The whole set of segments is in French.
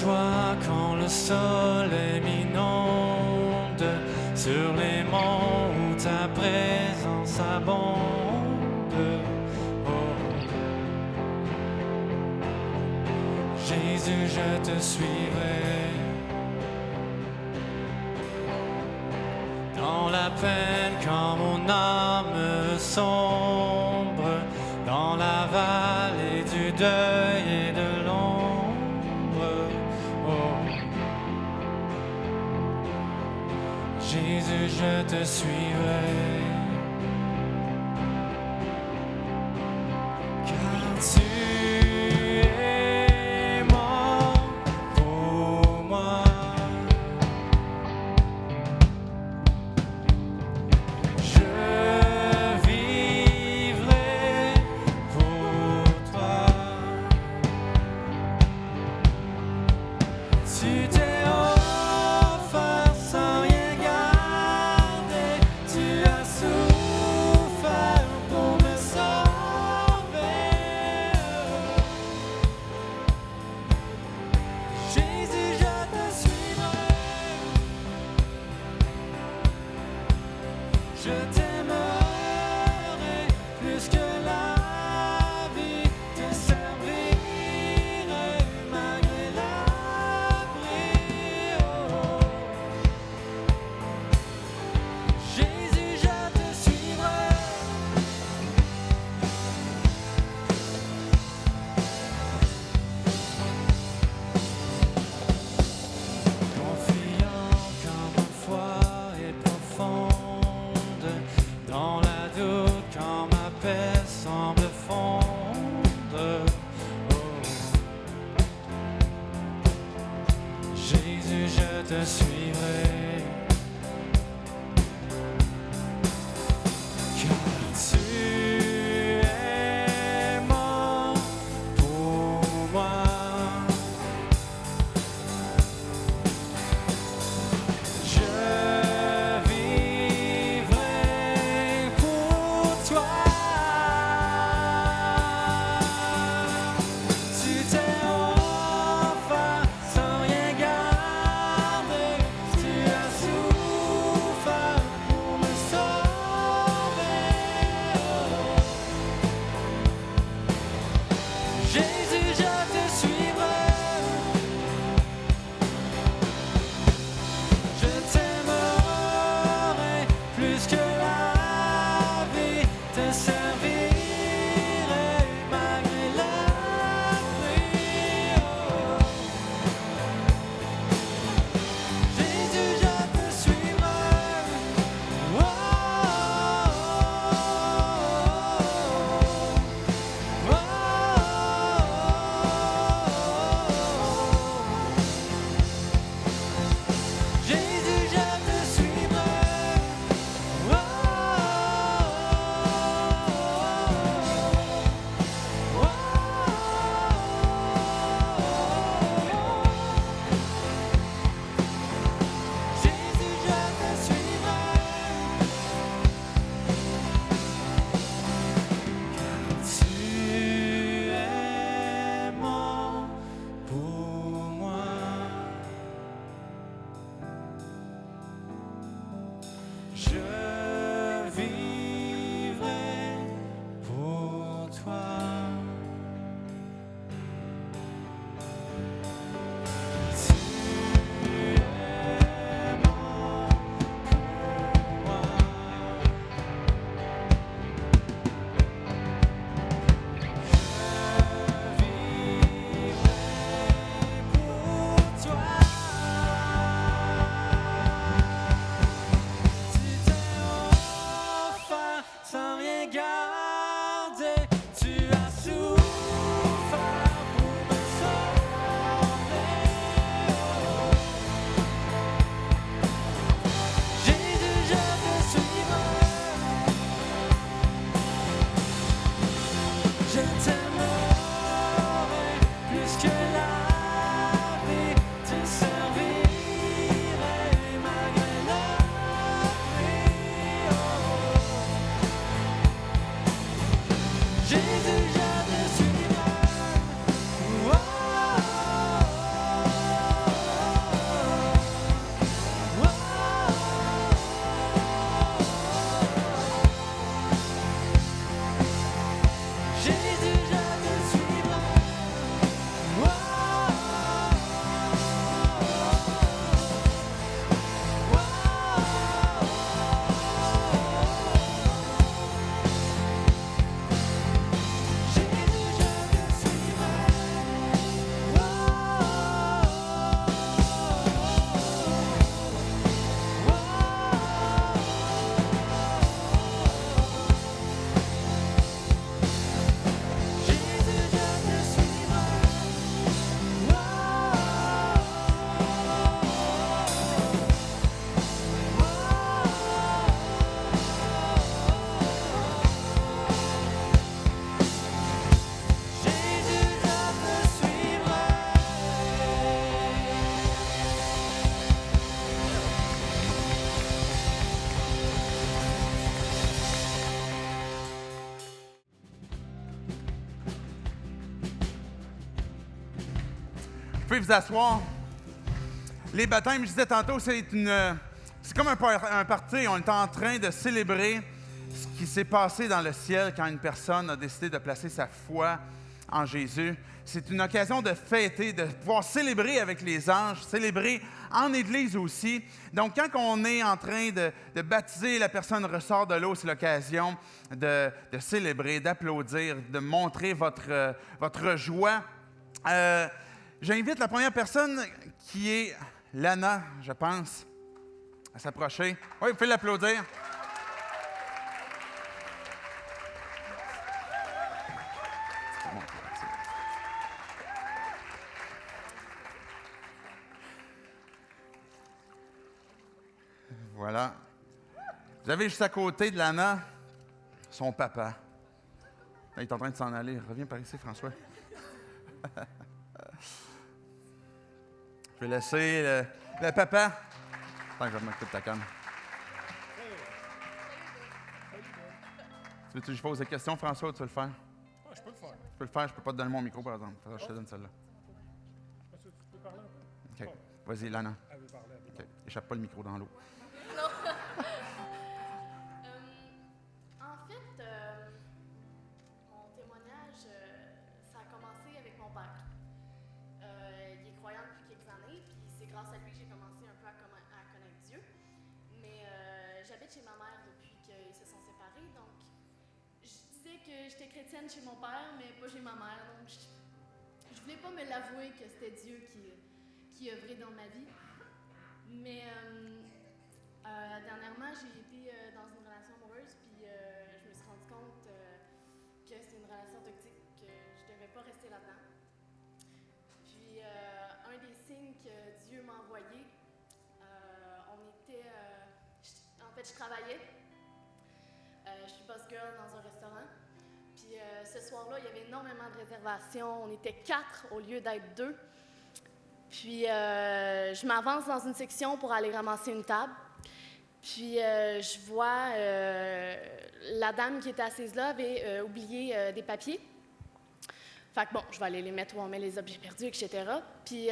joie quand le soleil m'inonde sur les monts où ta présence abonde. Oh. Jésus, je te suivrai dans la peine quand mon âme sombre, dans la vallée du deuil et de l'ombre. Oh. Jésus, je te suivrai, car tu es mort pour moi. Je vivrai pour toi. Tu t'es offert sans rien garder. Tu as souffert pour me sauver. Jésus, je te suivrai. Je t'aimerai plus que la vie, te servirai malgré l'abri. Oh. Jésus, je te suivrai. Confiant quand ma foi est profonde, dans la doute quand ma paix semble fondre. Oh. Jésus, je te suivrai, car tu es mort pour moi. Je vivrai pour toi. Tu t'es offert sans rien garder. Tu as souffert pour me sauver. Jésus, je te suivrai. Je t'aimerai plus que la vie, te servirai malgré l'abri. Oh. Jésus, je te suivrai. Oh. Oh. Jésus, je te suivrai. Oh. Jésus, je te suivrai. Tu es mort pour moi. Je vivrai pour toi. Tu es mort pour moi. Je vivrai pour toi. Tu t'es offert sans rien garder. Tu as souffert pour me sauver. Jésus, je te suivrai. Je t'aimerai plus que la vie, te servirai malgré l'abri. Oh. Jésus, je te suivrai. Oh. pouvez vous asseoir. Les baptêmes, je disais tantôt, c'est comme un party. On est en train de célébrer ce qui s'est passé dans le ciel quand une personne a décidé de placer sa foi en Jésus. C'est une occasion de fêter, de pouvoir célébrer avec les anges, célébrer en Église aussi. Donc, quand on est en train de baptiser, la personne ressort de l'eau, c'est l'occasion de célébrer, d'applaudir, de montrer votre joie. J'invite la première personne qui est Lana, je pense, à s'approcher. Oui, vous pouvez l'applaudir. Voilà. Vous avez juste à côté de Lana son papa. Là, il est en train de s'en aller. Reviens par ici, François. Je vais laisser le papa. Attends, je vais m'occuper de ta canne. Tu veux que je pose des questions, François, ou tu veux le faire? Ah, je peux le faire. Je peux le faire, je peux pas te donner mon micro, par exemple. Je te donne celle-là. Tu peux parler un peu? OK. Vas-y, Lana. Elle veut parler. OK. Échappe pas le micro dans l'eau. En fait, mon témoignage, ça a commencé avec mon père. Il est croyant depuis quelques années, puis c'est grâce à lui que j'ai commencé un peu à connaître Dieu. Mais j'habite chez ma mère depuis qu'ils se sont séparés, donc je disais que j'étais chrétienne chez mon père, mais pas chez ma mère. Donc je voulais pas me l'avouer que c'était Dieu qui œuvrait dans ma vie. Mais dernièrement, j'ai été dans une relation amoureuse, puis je me suis rendu compte que c'est une relation toxique, que je devais pas rester là-dedans. Puis un des signes que Dieu m'a envoyé, je travaillais. Je suis boss girl dans un restaurant. Puis ce soir-là, il y avait énormément de réservations. On était 4 au lieu d'être 2. Puis je m'avance dans une section pour aller ramasser une table. Puis je vois la dame qui était assise là avait oublié des papiers. Fait que bon, je vais aller les mettre où on met les objets perdus, etc. Puis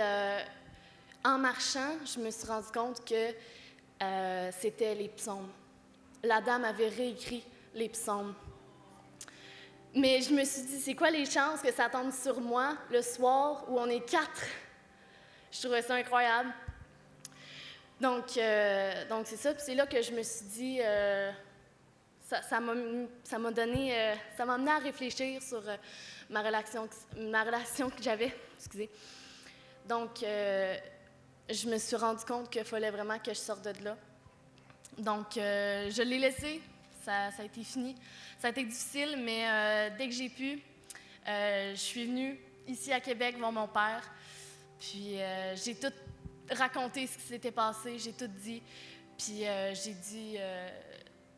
en marchant, je me suis rendu compte que c'était les psaumes. La dame avait réécrit les psaumes. Mais je me suis dit, c'est quoi les chances que ça tombe sur moi le soir où on est 4? Je trouvais ça incroyable. Donc c'est ça. Puis c'est là que je me suis dit, ça m'a amené à réfléchir sur ma relation que j'avais. Excusez. Donc, je me suis rendu compte qu'il fallait vraiment que je sorte de là. Donc, je l'ai laissé. Ça a été fini. Ça a été difficile, mais dès que j'ai pu, je suis venue ici à Québec voir mon père. Puis j'ai tout raconté ce qui s'était passé, j'ai tout dit. Puis j'ai dit,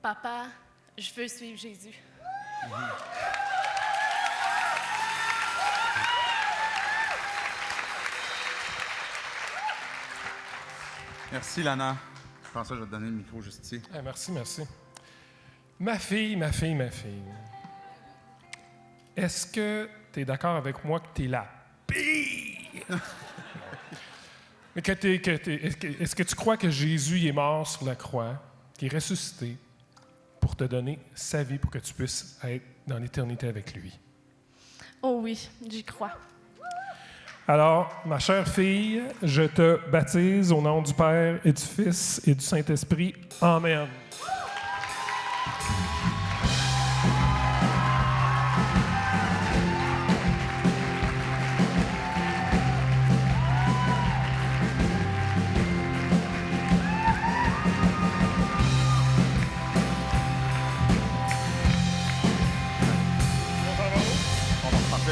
papa, je veux suivre Jésus. Merci, Lana. François, je vais te donner le micro juste ici. Merci. Ma fille. Est-ce que tu es d'accord avec moi que tu es la pire? Mais est-ce que tu crois que Jésus est mort sur la croix, qu'il est ressuscité pour te donner sa vie, pour que tu puisses être dans l'éternité avec lui? Oh oui, j'y crois. Alors, ma chère fille, je te baptise au nom du Père et du Fils et du Saint-Esprit. Amen.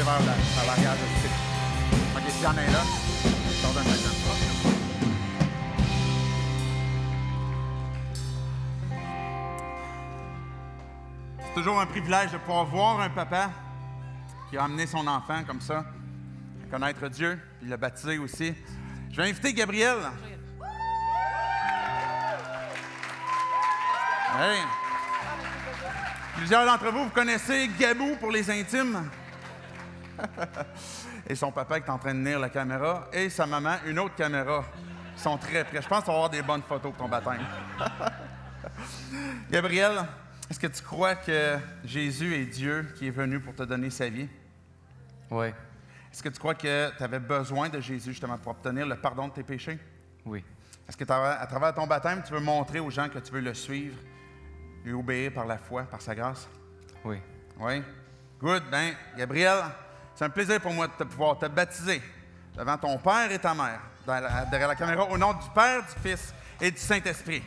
Vers l'arrière de ce type. OK, si y en a un là, je t'en donne maintenant. C'est toujours un privilège de pouvoir voir un papa qui a amené son enfant comme ça, à connaître Dieu, puis le baptiser aussi. Je vais inviter Gabriel. Hey. Plusieurs d'entre vous connaissez Gabou pour les intimes. Et son papa qui est en train de tenir la caméra. Et sa maman, une autre caméra. Ils sont très près. Je pense qu'on va avoir des bonnes photos pour ton baptême. Gabriel, est-ce que tu crois que Jésus est Dieu qui est venu pour te donner sa vie? Oui, Est-ce que tu crois que tu avais besoin de Jésus justement pour obtenir le pardon de tes péchés? oui, Est-ce que à travers ton baptême, tu veux montrer aux gens que tu veux le suivre, lui obéir par la foi, par sa grâce? oui. Oui? Good. Ben, Gabriel, c'est un plaisir pour moi de pouvoir te baptiser devant ton père et ta mère, derrière la caméra, au nom du Père, du Fils et du Saint-Esprit.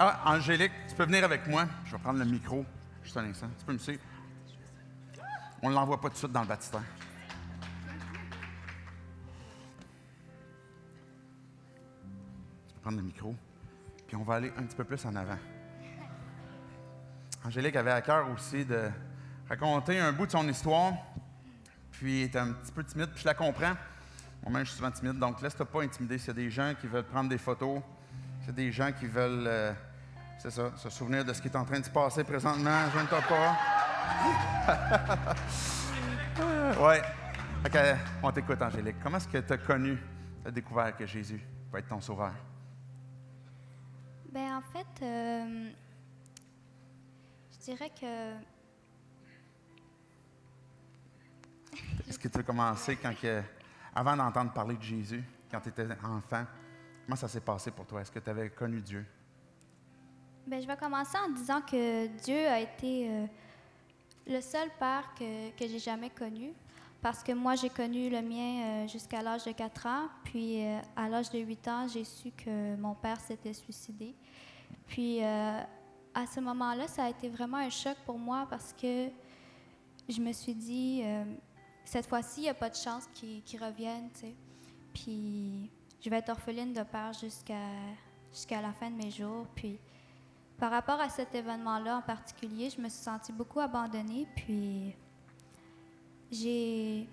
Ah, Angélique, tu peux venir avec moi. Je vais prendre le micro. Juste un instant. Tu peux me suivre? On ne l'envoie pas tout de suite dans le baptistère. Tu peux prendre le micro. Puis on va aller un petit peu plus en avant. Angélique avait à cœur aussi de raconter un bout de son histoire. Puis elle était un petit peu timide, puis je la comprends. Moi-même, je suis souvent timide, donc laisse-toi pas intimider. S'il y a des gens qui veulent prendre des photos, s'il y a des gens qui veulent... c'est ça, se souvenir de ce qui est en train de se passer présentement. Joins-toi pas. Oui. On t'écoute, Angélique. Comment est-ce que tu as connu, tu as découvert que Jésus peut être ton sauveur? Ben en fait, je dirais que Est-ce que tu veux commencer avant d'entendre parler de Jésus, quand tu étais enfant, comment ça s'est passé pour toi? Est-ce que tu avais connu Dieu? ben, je vais commencer en disant que Dieu a été le seul père que j'ai jamais connu. Parce que moi, j'ai connu le mien jusqu'à l'âge de 4 ans. Puis, à l'âge de 8 ans, j'ai su que mon père s'était suicidé. Puis, à ce moment-là, ça a été vraiment un choc pour moi parce que je me suis dit, cette fois-ci, il n'y a pas de chance qu'il revienne, tu sais. Puis, je vais être orpheline de père jusqu'à la fin de mes jours. Puis, par rapport à cet événement-là en particulier, je me suis sentie beaucoup abandonnée. Puis, j'ai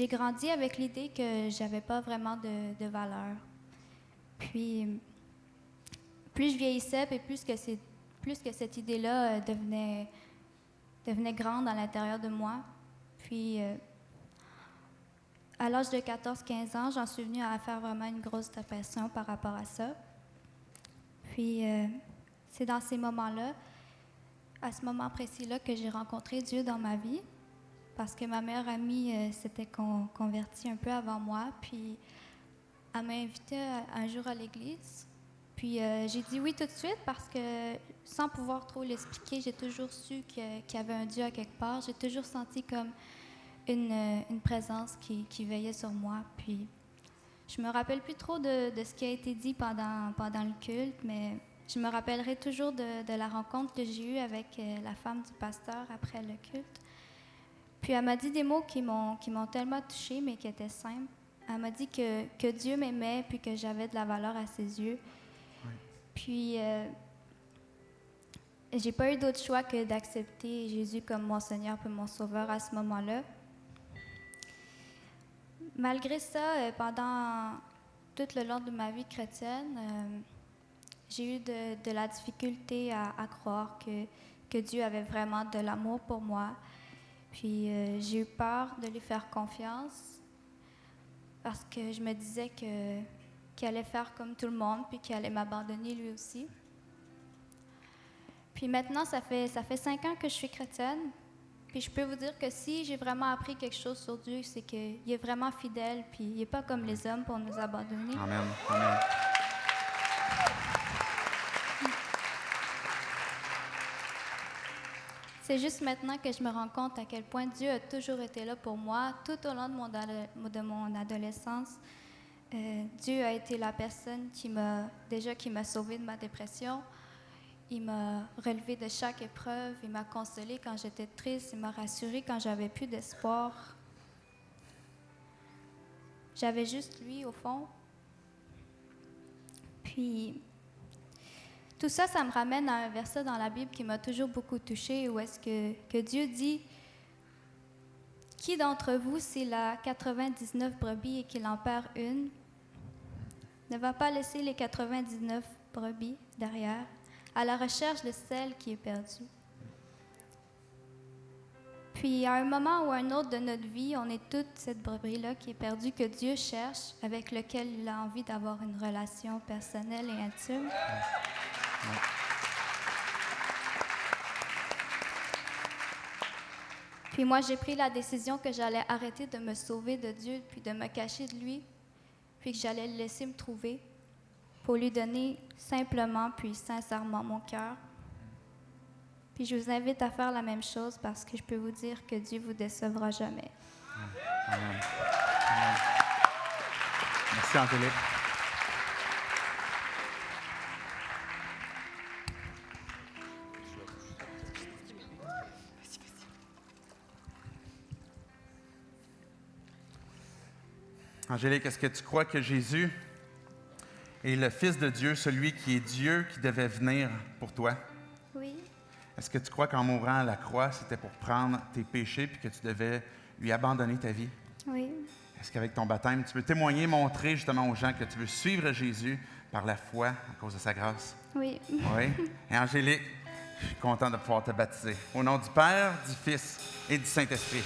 grandi avec l'idée que j'avais pas vraiment de valeur. Puis, plus je vieillissais, puis plus que cette idée-là devenait grande à l'intérieur de moi. Puis, à l'âge de 14-15 ans, j'en suis venue à faire vraiment une grosse dépression par rapport à ça. Puis, c'est dans ces moments-là, à ce moment précis-là, que j'ai rencontré Dieu dans ma vie. Parce que ma meilleure amie s'était convertie un peu avant moi, puis elle m'a invitée un jour à l'église. Puis j'ai dit oui tout de suite parce que, sans pouvoir trop l'expliquer, j'ai toujours su qu'il y avait un Dieu à quelque part. J'ai toujours senti comme une présence qui veillait sur moi. Puis je me rappelle plus trop de ce qui a été dit pendant le culte, mais je me rappellerai toujours de la rencontre que j'ai eue avec la femme du pasteur après le culte. Puis elle m'a dit des mots qui m'ont tellement touchée, mais qui étaient simples. Elle m'a dit que Dieu m'aimait, puis que j'avais de la valeur à ses yeux. Oui. Puis j'ai pas eu d'autre choix que d'accepter Jésus comme mon Seigneur et mon Sauveur à ce moment-là. Malgré ça, pendant tout le long de ma vie chrétienne, j'ai eu de la difficulté à croire que Dieu avait vraiment de l'amour pour moi. Puis j'ai eu peur de lui faire confiance parce que je me disais qu'il allait faire comme tout le monde puis qu'il allait m'abandonner lui aussi. Puis maintenant, ça fait 5 ans que je suis chrétienne. Puis je peux vous dire que si j'ai vraiment appris quelque chose sur Dieu, c'est qu'il est vraiment fidèle puis il n'est pas comme les hommes pour nous abandonner. Amen. Amen. C'est juste maintenant que je me rends compte à quel point Dieu a toujours été là pour moi, tout au long de mon adolescence. Dieu a été la personne qui m'a sauvée de ma dépression. Il m'a relevée de chaque épreuve. Il m'a consolée quand j'étais triste. Il m'a rassurée quand j'avais plus d'espoir. j'avais juste lui au fond. Puis, tout ça, ça me ramène à un verset dans la Bible qui m'a toujours beaucoup touchée, où est-ce que Dieu dit « Qui d'entre vous, s'il a 99 brebis et qu'il en perd une, ne va pas laisser les 99 brebis derrière à la recherche de celle qui est perdue? » Puis, à un moment ou un autre de notre vie, on est toute cette brebis-là qui est perdue, que Dieu cherche, avec lequel il a envie d'avoir une relation personnelle et intime. Puis moi, j'ai pris la décision que j'allais arrêter de me sauver de Dieu, puis de me cacher de lui, puis que j'allais le laisser me trouver pour lui donner simplement puis sincèrement mon cœur. Puis je vous invite à faire la même chose parce que je peux vous dire que Dieu vous décevra jamais. Amen. Amen. Merci, Angélique. Angélique, est-ce que tu crois que Jésus est le Fils de Dieu, celui qui est Dieu, qui devait venir pour toi? Oui, Est-ce que tu crois qu'en mourant à la croix, c'était pour prendre tes péchés puis que tu devais lui abandonner ta vie? oui, Est-ce qu'avec ton baptême, tu veux témoigner, montrer justement aux gens que tu veux suivre Jésus par la foi à cause de sa grâce? oui. Oui. Et Angélique, je suis content de pouvoir te baptiser. Au nom du Père, du Fils et du Saint-Esprit.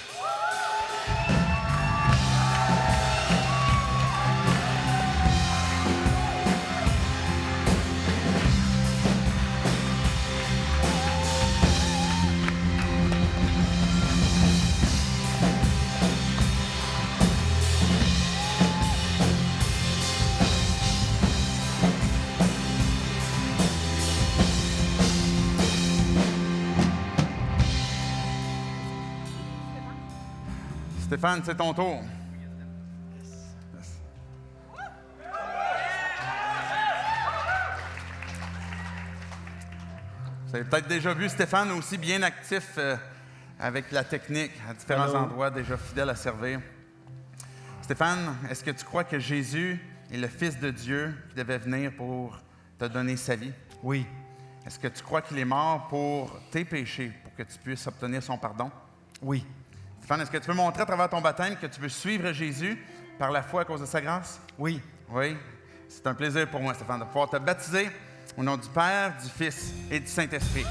Stéphane, c'est ton tour. Vous avez peut-être déjà vu Stéphane aussi bien actif avec la technique à différents endroits, déjà fidèle à servir. Stéphane, est-ce que tu crois que Jésus est le Fils de Dieu qui devait venir pour te donner sa vie? Oui, Est-ce que tu crois qu'il est mort pour tes péchés, pour que tu puisses obtenir son pardon? oui, Stéphane, est-ce que tu veux montrer à travers ton baptême que tu veux suivre Jésus par la foi à cause de sa grâce? oui. Oui. C'est un plaisir pour moi, Stéphane, de pouvoir te baptiser au nom du Père, du Fils et du Saint-Esprit.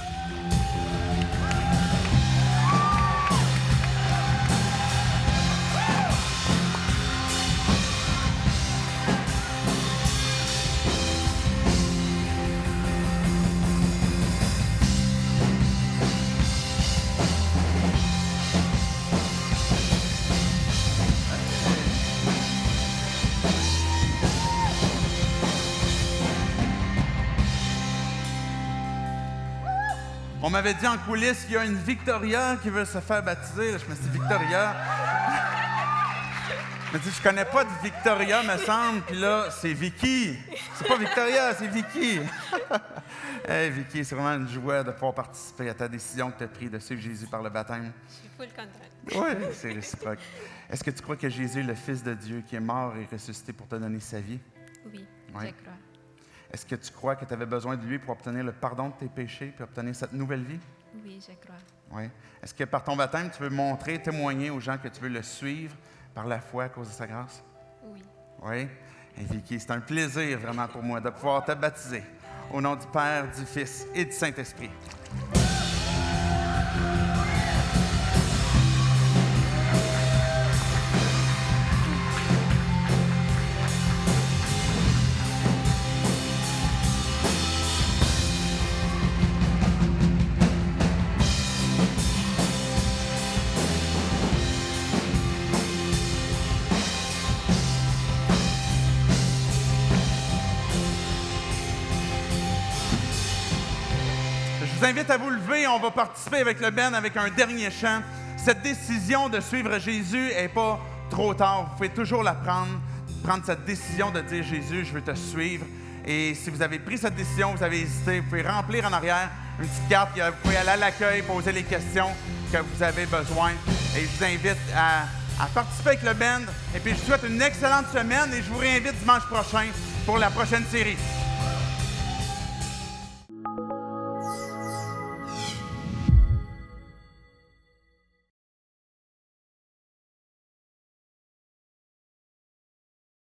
On m'avait dit en coulisses qu'il y a une Victoria qui veut se faire baptiser. Là, je me suis dit, Victoria? Je me dis, je connais pas de Victoria, me semble. Puis là, c'est Vicky. C'est pas Victoria, c'est Vicky. Hey, Vicky, c'est vraiment une joie de pouvoir participer à ta décision que tu as prise de suivre Jésus par le baptême. Je suis full contente. Oui, c'est réciproque. Est-ce que tu crois que Jésus est le Fils de Dieu qui est mort et ressuscité pour te donner sa vie? Oui, Ouais. je crois. Est-ce que tu crois que tu avais besoin de lui pour obtenir le pardon de tes péchés et obtenir cette nouvelle vie? Oui, je crois. Oui. Est-ce que par ton baptême, tu veux montrer, témoigner aux gens que tu veux le suivre par la foi à cause de sa grâce? Oui. Oui. Et Vicky, c'est un plaisir vraiment pour moi de pouvoir te baptiser au nom du Père, du Fils et du Saint-Esprit. Je vous invite à vous lever. On va participer avec le Ben avec un dernier chant. Cette décision de suivre Jésus n'est pas trop tard. Vous pouvez toujours la prendre cette décision de dire « Jésus, je veux te suivre ». Et si vous avez pris cette décision, vous avez hésité, vous pouvez remplir en arrière une petite carte. Vous pouvez aller à l'accueil, poser les questions que vous avez besoin. Et je vous invite à à participer avec le band. Et puis, je vous souhaite une excellente semaine et je vous réinvite dimanche prochain pour la prochaine série.